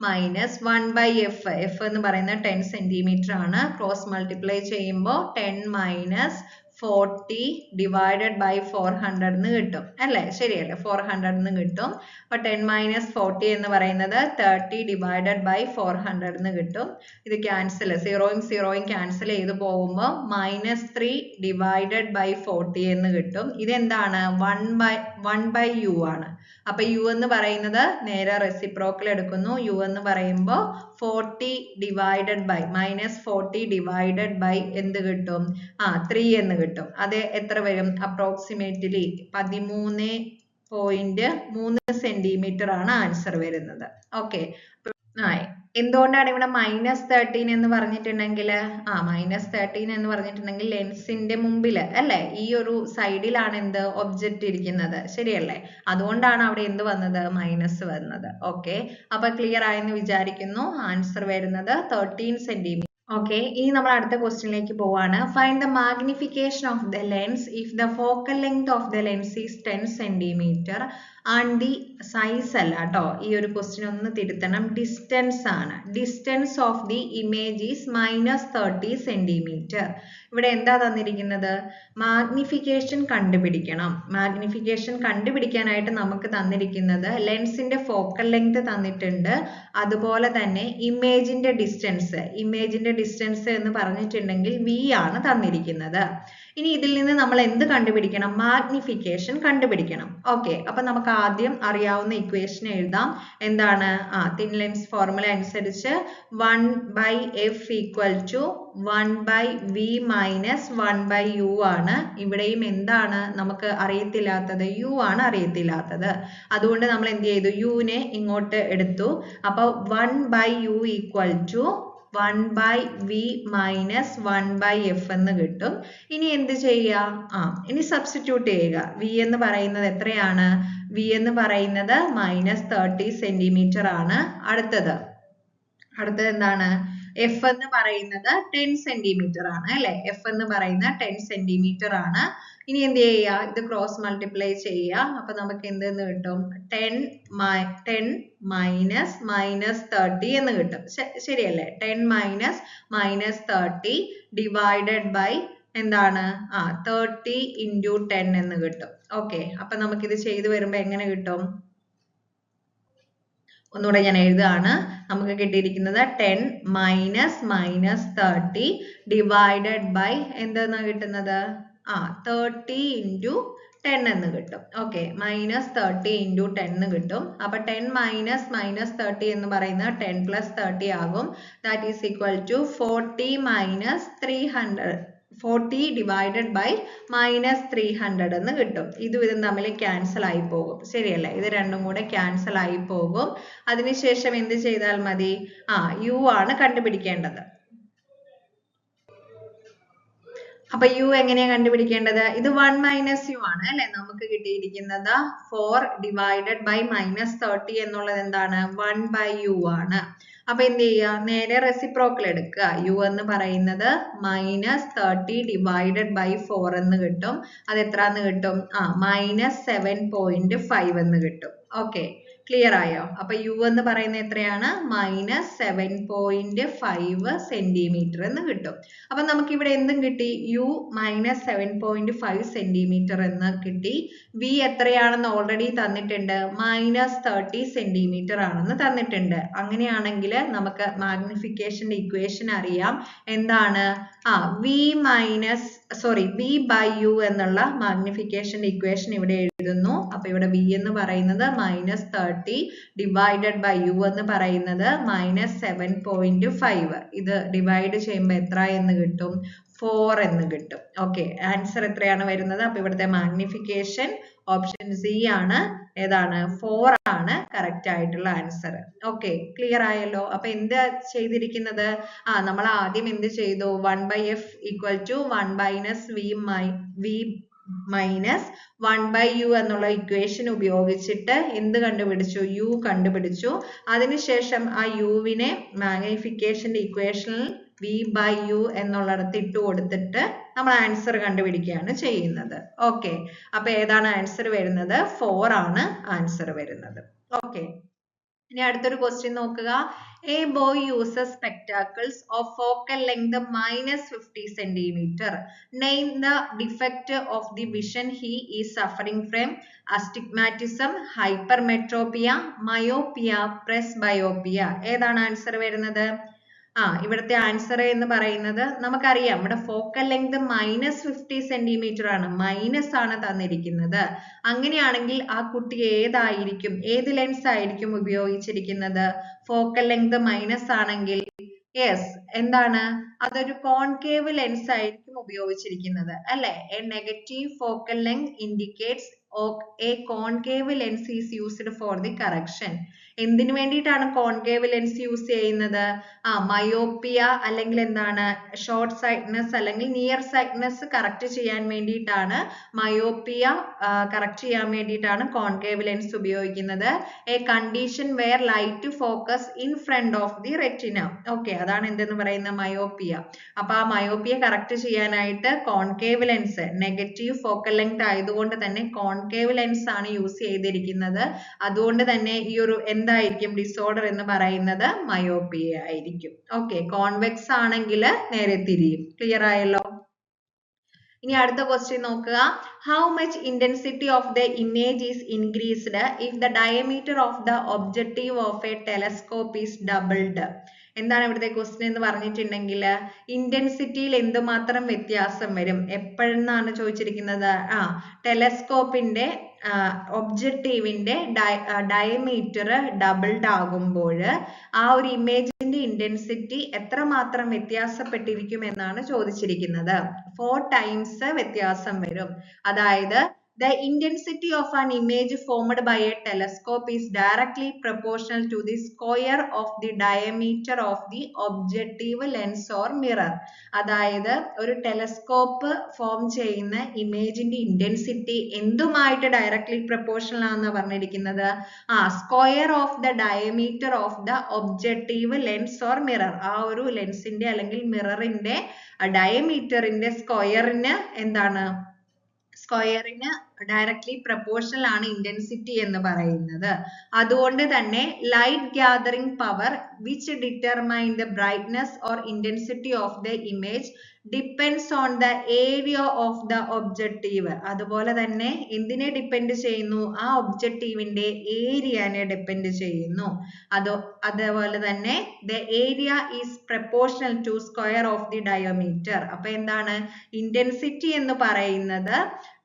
മൈനസ് 1/f, f എന്ന് പറയുന്നത് 10 സെന്റിമീറ്റർ ആണ്. ക്രോസ് മൾട്ടിപ്ലൈ ചെയ്യുമ്പോൾ 10 മൈനസ് 40 ഡിവൈഡഡ് ബൈ 400 എന്ന് കിട്ടും അല്ലേ? ശരിയല്ലേ? 400 എന്ന് കിട്ടും. അപ്പൊ 10 മൈനസ് 40 എന്ന് പറയുന്നത് 30 ഡിവൈഡഡ് ബൈ 400 എന്ന് കിട്ടും. ഇത് ക്യാൻസൽ, സീറോയും സീറോയും ക്യാൻസൽ ചെയ്ത് പോകുമ്പോൾ -3 ഡിവൈഡഡ് ബൈ 40 എന്ന് കിട്ടും. ഇതെന്താണ്? 1/u ആണ്. അപ്പൊ u എന്ന് പറയുന്നത് നേരെ റെസിപ്രോക്കൽ എടുക്കുന്നു. u എന്ന് പറയുമ്പോൾ 40 ഡിവൈഡഡ് ബൈ -40 ഡിവൈഡഡ് ബൈ എന്ത് കിട്ടും? 3 എന്ന് കിട്ടും. അത് എത്ര വരും? അപ്രോക്സിമേറ്റ്ലി 13.3 സെന്റിമീറ്റർ ആണ് ആൻസർ വരുന്നത്. ഓക്കെ, എന്തുകൊണ്ടാണ് ഇവിടെ -13 എന്ന് പറഞ്ഞിട്ടുണ്ടെങ്കിൽ -13 എന്ന് പറഞ്ഞിട്ടുണ്ടെങ്കിൽ ലെൻസിന്റെ മുമ്പിൽ അല്ലെ, ഈ ഒരു സൈഡിലാണ് എന്ത്? ഒബ്ജക്റ്റ് ഇരിക്കുന്നത്, ശരിയല്ലേ? അതുകൊണ്ടാണ് അവിടെ എന്ത് വന്നത്? മൈനസ് വന്നത്. ഓക്കെ, അപ്പൊ ക്ലിയർ ആയെന്ന് വിചാരിക്കുന്നു. ആൻസർ വരുന്നത് 13 സെന്റിമീറ്റർ. ഓക്കെ, ഇനി നമ്മൾ അടുത്ത ക്വസ്റ്റ്യനിലേക്ക് പോവാണ്. Find the magnification of the lens if the focal length of the lens is 10 centimetre and the size അല്ല കേട്ടോ, ഈ ഒരു ക്വസ്റ്റ്യൻ ഒന്ന് തിരുത്തണം. ഡിസ്റ്റൻസ് ആണ്. Distance of the image is -30 centimetre. ഇവിടെ എന്താ തന്നിരിക്കുന്നത്? മാഗ്നിഫിക്കേഷൻ കണ്ടുപിടിക്കണം. മാഗ്നിഫിക്കേഷൻ കണ്ടുപിടിക്കാനായിട്ട് നമുക്ക് തന്നിരിക്കുന്നത് ലെൻസിന്റെ ഫോക്കൽ ലെങ്ത് തന്നിട്ടുണ്ട്, അതുപോലെ തന്നെ ഇമേജിന്റെ ഡിസ്റ്റൻസ്. ഇമേജിന്റെ ഡിസ്റ്റൻസ് എന്ന് പറഞ്ഞിട്ടുണ്ടെങ്കിൽ v ആണ് തന്നിരിക്കുന്നത്. ഇനി ഇതിൽ നിന്ന് നമ്മൾ എന്ത് കണ്ടുപിടിക്കണം? മാഗ്നിഫിക്കേഷൻ കണ്ടുപിടിക്കണം. ഓക്കെ, അപ്പൊ നമുക്ക് ആദ്യം അറിയാവുന്ന ഇക്വേഷൻ എഴുതാം. എന്താണ്? തിൻ ലെൻസ് ഫോർമുല അനുസരിച്ച് 1/f equal to 1/v minus 1/u ആണ്. ഇവിടെയും എന്താണ് നമുക്ക് അറിയത്തില്ലാത്തത്? u ആണ് അറിയത്തില്ലാത്തത്. അതുകൊണ്ട് നമ്മൾ എന്ത് ചെയ്തു? u നെ ഇങ്ങോട്ട് എടുത്തു. അപ്പൊ 1/u equal to 1/v minus 1/f എന്ന് കിട്ടും. ഇനി എന്ത് ചെയ്യുക? ഇനി സബ്സ്റ്റിറ്റ്യൂട്ട് ചെയ്യുക. v എന്ന് പറയുന്നത് എത്രയാണ്? v v എന്ന് പറയുന്നത് -30 സെന്റിമീറ്റർ ആണ്. അടുത്തത് എന്താണ്? f എന്ന് പറയുന്നത് 10 സെന്റിമീറ്റർ ആണ് അല്ലെ? f എന്ന് പറയുന്ന 10 സെന്റിമീറ്റർ ആണ്. ഇനി എന്ത് ചെയ്യുക? ഇത് ക്രോസ് മൾട്ടിപ്ലൈ ചെയ്യുക. അപ്പൊ നമുക്ക് എന്തെന്ന് കിട്ടും? 10 മൈനസ് 30 എന്ന് കിട്ടും. ശരിയല്ലേ? 10 മൈനസ് 30 ഡിവൈഡഡ് ബൈ എന്താണ്? 30 into 10 എന്ന് കിട്ടും. ഓക്കെ, അപ്പൊ നമുക്കിത് ചെയ്തു വരുമ്പോ എങ്ങനെ കിട്ടും? ഒന്നുകൂടെ ഞാൻ എഴുതുകയാണ്. നമുക്ക് കിട്ടിയിരിക്കുന്നത് 10 മൈനസ് 30 ഡിവൈഡഡ് ബൈ എന്തെന്നാ കിട്ടുന്നത്? 30 into 10 എന്ന് കിട്ടും. ഓക്കെ, -30 into 10 എന്ന് കിട്ടും. അപ്പൊ 10 മൈനസ് 30 എന്ന് പറയുന്നത് 10 plus 30 ആകും. That is equal to 40 minus 300 40 divided by -300 എന്ന് കിട്ടും. ഇതും തമ്മിൽ ക്യാൻസൽ ആയി പോകും. ശരിയല്ലേ? ഇത് രണ്ടും കൂടെ ക്യാൻസൽ ആയി പോകും. അതിനുശേഷം എന്ത് ചെയ്താൽ മതി? u ആണ് കണ്ടുപിടിക്കേണ്ടത്. അപ്പൊ u എങ്ങനെയാ കണ്ടുപിടിക്കേണ്ടത്? ഇത് 1 മൈനസ് u ആണ് അല്ലെ? നമുക്ക് കിട്ടിയിരിക്കുന്നത് 4 ഡിവൈഡഡ് ബൈ -30 എന്നുള്ളത് എന്താണ്? 1 by u ആണ്. അപ്പൊ എന്ത് ചെയ്യുക? നേരെ റെസിപ്രോക്കൽ എടുക്കുക. u എന്ന് പറയുന്നത് -30 ഡിവൈഡഡ് ബൈ 4 എന്ന് കിട്ടും. അത് എത്രന്ന് കിട്ടും? -7.5 എന്ന് കിട്ടും. ഓക്കെ, ക്ലിയർ ആയോ? അപ്പൊ u എന്ന് പറയുന്നത് എത്രയാണ്? -7.5 സെന്റിമീറ്റർ എന്ന് കിട്ടും. അപ്പൊ നമുക്ക് ഇവിടെ എന്തും കിട്ടി? u -7.5 സെന്റിമീറ്റർ എന്ന് കിട്ടി. v എത്രയാണെന്ന് ഓൾറെഡി തന്നിട്ടുണ്ട്. -30 സെന്റിമീറ്റർ ആണെന്ന് തന്നിട്ടുണ്ട്. അങ്ങനെയാണെങ്കിൽ നമുക്ക് മാഗ്നിഫിക്കേഷന്റെ ഇക്വേഷൻ അറിയാം. എന്താണ്? v by u എന്നുള്ള മാഗ്നിഫിക്കേഷന്റെ ഇക്വേഷൻ ഇവിടെ എഴുതുന്നു. അപ്പൊ ഇവിടെ v എന്ന് പറയുന്നത് -30 ഡിവൈഡഡ് ബൈ u എന്ന് പറയുന്നത് -7.5. ഇത് ഡിവൈഡ് ചെയ്യുമ്പോൾ എത്ര എന്ന് കിട്ടും? 4 എന്ന് കിട്ടും. ഓക്കെ, ആൻസർ എത്രയാണ് വരുന്നത്? അപ്പൊ ഇവിടുത്തെ മാഗ്നിഫിക്കേഷൻ ഓപ്ഷൻ സി ആണ്. ഏതാണ്? 4 ആണ് കറക്റ്റ് ആയിട്ടുള്ള ആൻസർ. ഓക്കെ, ക്ലിയർ ആയല്ലോ? അപ്പൊ എന്താ ചെയ്തിരിക്കുന്നത്? നമ്മൾ ആദ്യം എന്ത് ചെയ്തു? 1/f equal to 1 minus v minus 1 by u എന്നുള്ള ഇക്വേഷൻ ഉപയോഗിച്ചിട്ട് എന്ത് കണ്ടുപിടിച്ചു? u കണ്ടുപിടിച്ചു. അതിനുശേഷം ആ യുവിനെ മാഗ്നിഫിക്കേഷന്റെ ഇക്വേഷനിൽ v by u എന്നുള്ളിടത്ത് ഇട്ട് കൊടുത്തിട്ട് നമ്മൾ ആൻസർ കണ്ടുപിടിക്കുകയാണ് ചെയ്യുന്നത്. ഓക്കെ, അപ്പൊ ഏതാണ് ആൻസർ വരുന്നത്? 4 ആണ് ആൻസർ വരുന്നത്. ഓക്കെ, ഇനി അടുത്തൊരു ക്വസ്റ്റ്യൻ നോക്കുക. A boy uses spectacles of focal length -50 centimeter. Name the defect of the vision he is suffering from: astigmatism, hypermetropia, myopia, presbyopia. ഏതാണ് ആൻസർ വരുന്നത്? ഇവിടുത്തെ ആൻസർ എന്ന് പറയുന്നത് നമുക്കറിയാം. ഇവിടെ ഫോക്കൽ ലെങ്ത് -50 സെന്റിമീറ്റർ ആണ്. മൈനസ് ആണ് തന്നിരിക്കുന്നത്. അങ്ങനെയാണെങ്കിൽ ആ കുട്ടി ഏതായിരിക്കും? ഏത് ലെൻസ് ആയിരിക്കും ഉപയോഗിച്ചിരിക്കുന്നത്? ഫോക്കൽ ലെങ്ത് മൈനസ് ആണെങ്കിൽ യെസ്, എന്താണ്? അതൊരു കോൺകേവ് ലെൻസ് ആയിരിക്കും ഉപയോഗിച്ചിരിക്കുന്നത് അല്ലെ? A negative focal length indicates a concave lens is used for the correction. എന്തിനു വേണ്ടിയിട്ടാണ് കോൺകേവ് ലെൻസ് യൂസ് ചെയ്യുന്നത്? മയോപ്പിയ അല്ലെങ്കിൽ എന്താണ്? ഷോർട്ട് സൈറ്റ്നെസ് അല്ലെങ്കിൽ നിയർ സൈറ്റ്നെസ് കറക്റ്റ് ചെയ്യാൻ വേണ്ടിയിട്ടാണ്. മയോപ്പിയ കറക്റ്റ് ചെയ്യാൻ വേണ്ടിയിട്ടാണ് കോൺകേവ് ലെൻസ് ഉപയോഗിക്കുന്നത്. A condition where light focus in front of the retina. Okay, അതാണ് എന്തെന്ന് പറയുന്നത്? മയോപ്പിയ. അപ്പൊ ആ മയോപ്പിയ കറക്റ്റ് ചെയ്യാനായിട്ട് concave lens negative focal length ആയതുകൊണ്ട് തന്നെ കോൺകേവ് ലെൻസ് ആണ് യൂസ് ചെയ്തിരിക്കുന്നത്. അതുകൊണ്ട് തന്നെ ഈ ഒരു എന്തായിരിക്കും ഡിസോർഡർ എന്ന് പറയുന്നത്? മയോപ്പിയ ആയിരിക്കും. ഓക്കെ, കോൺവെക്സ് ആണെങ്കിൽ നേരെ തിരിയും. ക്ലിയർ ആയല്ലോ? ഇനി അടുത്ത ക്വസ്റ്റ്യൻ നോക്കുക. How much intensity of the image is increased if the diameter of the objective of a telescope is doubled? എന്താണ് ഇവിടുത്തെ ക്വസ്റ്റ്യൻ എന്ന് പറഞ്ഞിട്ടുണ്ടെങ്കിൽ ഇന്റൻസിറ്റിയിൽ എന്തുമാത്രം വ്യത്യാസം വരും? എപ്പോഴെന്നാണ് ചോദിച്ചിരിക്കുന്നത്? ടെലസ്കോപ്പിന്റെ ഒബ്ജക്റ്റീവിന്റെ ഡയമീറ്റർ ഡബിൾഡ് ആകുമ്പോൾ ആ ഒരു ഇമേജിന്റെ ഇന്റൻസിറ്റി എത്രമാത്രം വ്യത്യാസപ്പെട്ടിരിക്കും എന്നാണ് ചോദിച്ചിരിക്കുന്നത്. 4 times വ്യത്യാസം വരും. അതായത് The intensity of an image formed by a telescope is directly proportional to the square of the diameter of the objective lens or mirror. അതായത് ഒരു ടെലസ്കോപ്പ് ഫോം ചെയ്യുന്ന ഇമേജിന്റെ ഇന്റൻസിറ്റി എന്തുമായിട്ട് ഡയറക്ട്ലി പ്രൊപ്പോർഷണൽ ആണെന്ന് പറഞ്ഞിരിക്കുന്നത്? Square of the diameter of the objective lens or mirror. ആ ഒരു ലെൻസിന്റെ അല്ലെങ്കിൽ മിററിന്റെ ഡയമീറ്ററിന്റെ സ്ക്വയറിന് എന്താണ്? സ്ക്വയറിന് ഡയറക്ട്ലി പ്രൊപ്പോർഷണൽ ആണ് ഇന്റൻസിറ്റി എന്ന് പറയുന്നത്. അതുകൊണ്ട് തന്നെ light gathering power which determine the brightness or intensity of the image depends on the area of the objective. അതുപോലെ തന്നെ എന്തിനെ ഡിപ്പെൻഡ് ചെയ്യുന്നു? ആ ഒബ്ജക്റ്റീവിന്റെ ഏരിയനെ ഡിപ്പെൻഡ് ചെയ്യുന്നു. അതുപോലെ തന്നെ the area is proportional to square of the diameter. അപ്പൊ എന്താണ്? ഇന്റൻസിറ്റി എന്ന് പറയുന്നത്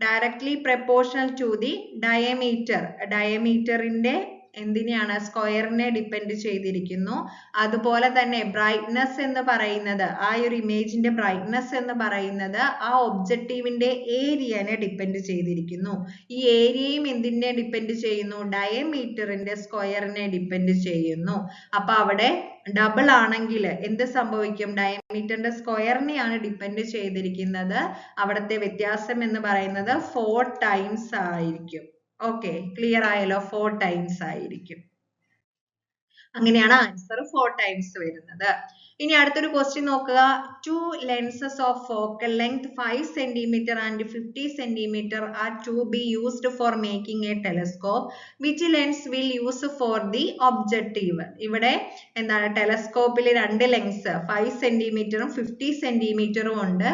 directly proportional to the diameter. ഡയമീറ്ററിന്റെ എന്തിനെയാണ്? സ്ക്വയറിനെ ഡിപ്പെൻഡ് ചെയ്തിരിക്കുന്നു. അതുപോലെ തന്നെ ബ്രൈറ്റ്നസ് എന്ന് പറയുന്നത്, ആ ഒരു ഇമേജിന്റെ ബ്രൈറ്റ്നസ് എന്ന് പറയുന്നത് ആ ഒബ്ജക്റ്റീവിന്റെ ഏരിയനെ ഡിപ്പെൻഡ് ചെയ്തിരിക്കുന്നു. ഈ ഏരിയയും എന്തിനെ ഡിപ്പെൻഡ് ചെയ്യുന്നു? ഡയമീറ്ററിന്റെ സ്ക്വയറിനെ ഡിപ്പെൻഡ് ചെയ്യുന്നു. അപ്പൊ അവിടെ ഡബിൾ ആണെങ്കിൽ എന്ത് സംഭവിക്കും? ഡയമീറ്ററിന്റെ സ്ക്വയറിനെയാണ് ഡിപ്പെൻഡ് ചെയ്തിരിക്കുന്നത്. അവിടുത്തെ വ്യത്യാസം എന്ന് പറയുന്നത് 4 ടൈംസ് ആയിരിക്കും. ഓക്കെ, ക്ലിയർ ആയല്ലോ? 4 ടൈംസ് ആയിരിക്കും. അങ്ങനെയാണ് ആൻസർ 4 ടൈംസ് വരുന്നത്. ഇനി അടുത്തൊരു ക്വസ്റ്റ്യൻ നോക്കുക. 2 lenses of focal length 5 cm and 50 cm are to be used for making a telescope. Which lens will use for the objective? ഇവിടെ എന്താണ്? ടെലസ്കോപ്പിൽ 2 ലെൻസ് 5 സെന്റിമീറ്ററും 50 സെന്റിമീറ്ററും ഉണ്ട്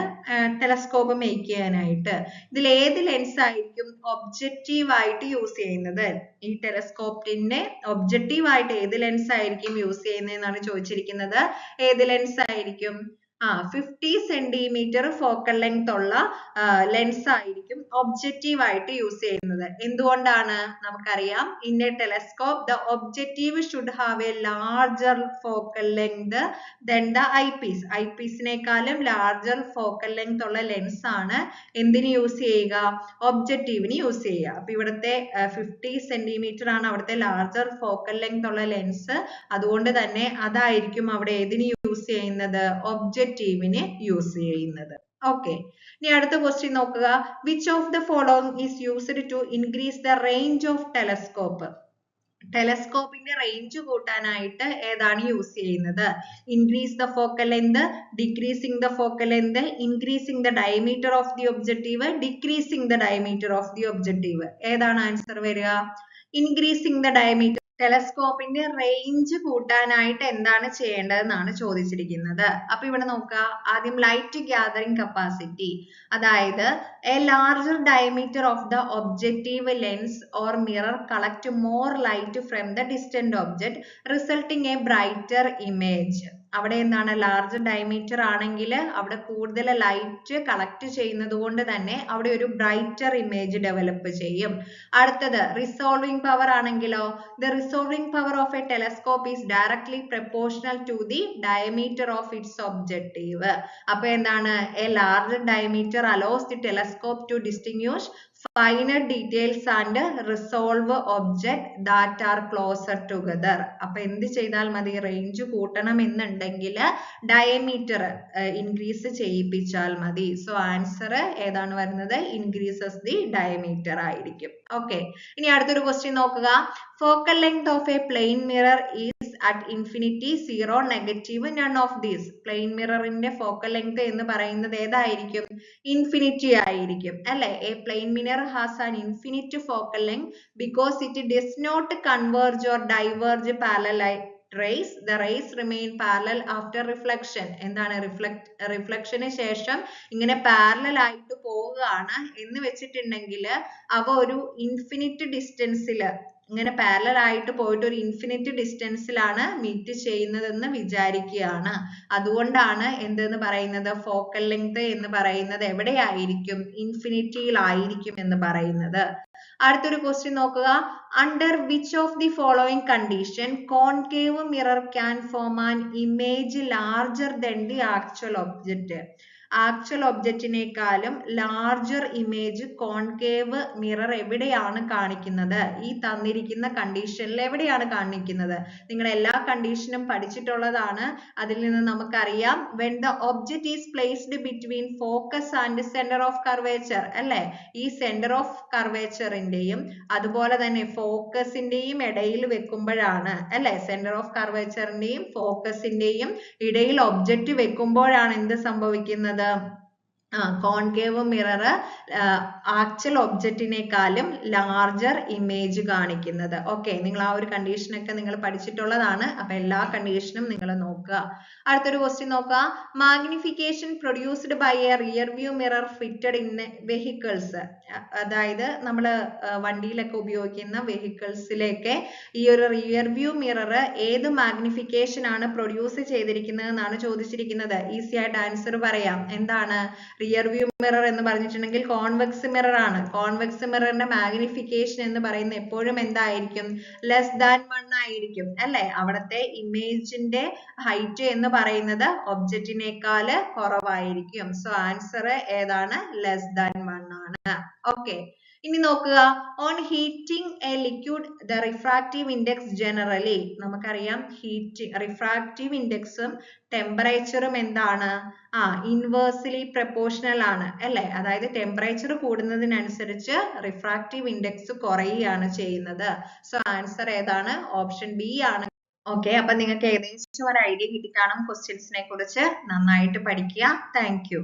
ടെലസ്കോപ്പ് മേക്ക് ചെയ്യാനായിട്ട്. ഇതിൽ ഏത് ലെൻസ് ആയിരിക്കും ഒബ്ജക്റ്റീവ് ആയിട്ട് യൂസ് ചെയ്യുന്നത്? ഈ ടെലസ്കോപ്പിന്റെ ഒബ്ജക്റ്റീവ് ആയിട്ട് ഏത് ലെൻസ് ആയിരിക്കും യൂസ് ചെയ്യുന്നതെന്നാണ് ചോദിച്ചിരിക്കുന്നത്. ഏത് ലെൻസ് ആയിരിക്കും? 50 സെന്റിമീറ്റർ ഫോക്കൽ ലെങ്ത് ഉള്ള ലെൻസ് ആയിരിക്കും ഒബ്ജക്റ്റീവ് ആയിട്ട് യൂസ് ചെയ്യുന്നത്. എന്തുകൊണ്ടാണ്? നമുക്കറിയാം, in a telescope the objective should have a larger focal length than the eyepiece. ഐപീസിനേക്കാളും ലാർജർ ഫോക്കൽ ലെങ്ത് ഉള്ള ലെൻസ് ആണ് എന്തിന് യൂസ് ചെയ്യുക? ഒബ്ജക്റ്റീവിന് യൂസ് ചെയ്യുക. അപ്പൊ ഇവിടുത്തെ 50 സെന്റിമീറ്റർ ആണ് അവിടുത്തെ ലാർജർ ഫോക്കൽ ലെങ്ത് ഉള്ള ലെൻസ്. അതുകൊണ്ട് തന്നെ അതായിരിക്കും അവിടെ ഏതിന് യൂസ് ചെയ്യുന്നത്? ഒബ്ജക്റ്റീവിന് യൂസ് ചെയ്യുന്നത്. ഓക്കെ, ഇനി അടുത്ത ക്വസ്റ്റ്യൻ നോക്കുക. Which of the following is used to increase the range of telescope? ടെലസ്കോപ്പിന്റെ റേഞ്ച് കൂട്ടാനായിട്ട് ഏതാണ് യൂസ് ചെയ്യുന്നത്? Increase the focal length, decreasing the focal length, increasing the diameter of the objective, decreasing the diameter of the objective. ഏതാണ് answer വരിക? Increasing the diameter. ടെലസ്കോപ്പിന്റെ range കൂട്ടാനായിട്ട് എന്താണ് ചെയ്യേണ്ടതെന്നാണ് ചോദിച്ചിരിക്കുന്നത്. അപ്പൊ ഇവിടെ നോക്കുക. ആദ്യം ലൈറ്റ് ഗ്യാതറിംഗ് കപ്പാസിറ്റി, അതായത് a larger diameter of the objective lens or mirror collect more light from the distant object resulting A brighter image. അവിടെ എന്താണ്? ലാർജ് ഡയമീറ്റർ ആണെങ്കിൽ അവിടെ കൂടുതൽ ലൈറ്റ് കളക്ട് ചെയ്യുന്നത് കൊണ്ട് തന്നെ അവിടെ ഒരു ബ്രൈറ്റർ ഇമേജ് ഡെവലപ്പ് ചെയ്യും. അടുത്തത് റിസോൾവിംഗ് പവർ ആണെങ്കിലോ, the resolving power of a telescope is directly proportional to the diameter of its objective. അപ്പൊ എന്താണ്? A large diameter allows the telescope to distinguish finer details and resolve object that are closer together. അപ്പൊ എന്ത് ചെയ്താൽ മതി? Range കൂട്ടണം എന്നുണ്ടെങ്കിൽ diameter increase ചെയ്യിപ്പിച്ചാൽ മതി. So answer ഏതാണ് വരുന്നത്? ഇൻക്രീസസ് ദി ഡയമീറ്റർ ആയിരിക്കും. ഓക്കെ, ഇനി അടുത്തൊരു ക്വസ്റ്റ്യൻ നോക്കുക. Focal length of a plane mirror is at infinity, 0, negative, none of these. Plane മിററിന്റെ ഫോക്കൽ ലെങ്ത് എന്ന് പറയുന്നത് ഏതായിരിക്കും? ഇൻഫിനിറ്റി ആയിരിക്കും അല്ലെ? A plane mirror has an infinite focal length because it does not converge or diverge parallel rays. The rays remain parallel after reflection. എന്താണ്? റിഫ്ലക്ഷന് ശേഷം ഇങ്ങനെ parallel ആയിട്ട് പോവുകയാണ് എന്ന് വെച്ചിട്ടുണ്ടെങ്കിൽ അവ ഒരു ഇൻഫിനിറ്റ് ഡിസ്റ്റൻസിൽ ഇങ്ങനെ പാരലൽ ആയിട്ട് പോയിട്ട് ഒരു ഇൻഫിനിറ്റ് ഡിസ്റ്റൻസിലാണ് മീറ്റ് ചെയ്യുന്നതെന്ന് വിചാരിക്കുകയാണ്. അതുകൊണ്ടാണ് എന്തെന്ന് പറയുന്നത്? ഫോക്കൽ ലെങ്ത് എന്ന് പറയുന്നത് എവിടെയായിരിക്കും? ഇൻഫിനിറ്റിയിലായിരിക്കും എന്ന് പറയുന്നത്. അടുത്തൊരു ക്വസ്റ്റ്യൻ നോക്കുക. Under which of the following condition concave mirror can form an image larger than the actual object? Actual ഒബ്ജക്റ്റിനേക്കാളും ലാർജർ ഇമേജ് കോൺകേവ് മിറർ എവിടെയാണ് കാണിക്കുന്നത്? ഈ തന്നിരിക്കുന്ന കണ്ടീഷനിൽ എവിടെയാണ് കാണിക്കുന്നത്? നിങ്ങൾ എല്ലാ കണ്ടീഷനും പഠിച്ചിട്ടുള്ളതാണ്. അതിൽ നിന്ന് നമുക്കറിയാം when the object is placed between focus and center of curvature അല്ലേ? ഈ center of curvatureന്റെയും അതുപോലെ തന്നെ ഫോക്കസിന്റെയും ഇടയിൽ വെക്കുമ്പോഴാണ് അല്ലേ? center of curvatureന്റെയും ഫോക്കസിന്റെയും ഇടയിൽ ഒബ്ജക്റ്റ് വെക്കുമ്പോഴാണ് എന്ത് സംഭവിക്കുന്നത്? കോൺകേവ് മിറർ ആക്ച്വൽ ഒബ്ജക്റ്റിനേക്കാളും ലാർജർ ഇമേജ് കാണിക്കുന്നത്. ഓക്കെ, നിങ്ങൾ ആ ഒരു കണ്ടീഷൻ ഒക്കെ നിങ്ങൾ പഠിച്ചിട്ടുള്ളതാണ്. അപ്പൊ എല്ലാ കണ്ടീഷനും നിങ്ങൾ നോക്കുക. അടുത്തൊരു ക്വസ്റ്റ്യൻ നോക്കുക. Magnification produced by a rear view mirror fitted in vehicles. അതായത് നമ്മൾ വണ്ടിയിലൊക്കെ ഉപയോഗിക്കുന്ന വെഹിക്കിൾസിലേക്ക് ഈ ഒരു റിയർ വ്യൂ മിറർ ഏത് മാഗ്നിഫിക്കേഷൻ ആണ് പ്രൊഡ്യൂസ് ചെയ്തിരിക്കുന്നത് എന്നാണ് ചോദിച്ചിരിക്കുന്നത്. ഈസി ആയിട്ട് ആൻസർ പറയാം. എന്താണ് റിയർ വ്യൂ മിറർ എന്ന് പറഞ്ഞിട്ടുണ്ടെങ്കിൽ കോൺവെക്സ് മിറർ ആണ്. കോൺവെക്സ് മിററിന്റെ മാഗ്നിഫിക്കേഷൻ എന്ന് പറയുന്നത് എപ്പോഴും എന്തായിരിക്കും? ലെസ് ദാൻ 1 ആയിരിക്കും അല്ലെ? അവിടത്തെ ഇമേജിന്റെ ഹൈറ്റ് എന്ന് പറയുന്നത് ഒബ്ജക്റ്റിനേക്കാൾ കുറവായിരിക്കും. സോ ആൻസർ ഏതാണ്? ലെസ് ദാൻ 1 ആണ്. ഓക്കെ, ഇനി നോക്കുക. On heating A liquid the refractive index generally. നമുക്കറിയാം റിഫ്രാക്റ്റീവ് ഇൻഡെക്സും ടെമ്പറേച്ചറും എന്താണ്? ഇൻവേഴ്സ്ലി പ്രൊപ്പോർഷണൽ ആണ് അല്ലെ? അതായത് ടെമ്പറേച്ചർ കൂടുന്നതിനനുസരിച്ച് റിഫ്രാക്റ്റീവ് ഇൻഡെക്സ് കുറയുകയാണ് ചെയ്യുന്നത്. സോ ആൻസർ ഏതാണ്? ഓപ്ഷൻ ബി ആണ്. ഓക്കെ, അപ്പൊ നിങ്ങൾക്ക് ഏകദേശം ഒരു ഐഡിയ കിട്ടിക്കാണും ക്വസ്റ്റ്യൻസിനെ കുറിച്ച്. നന്നായിട്ട് പഠിക്കുക. Thank you.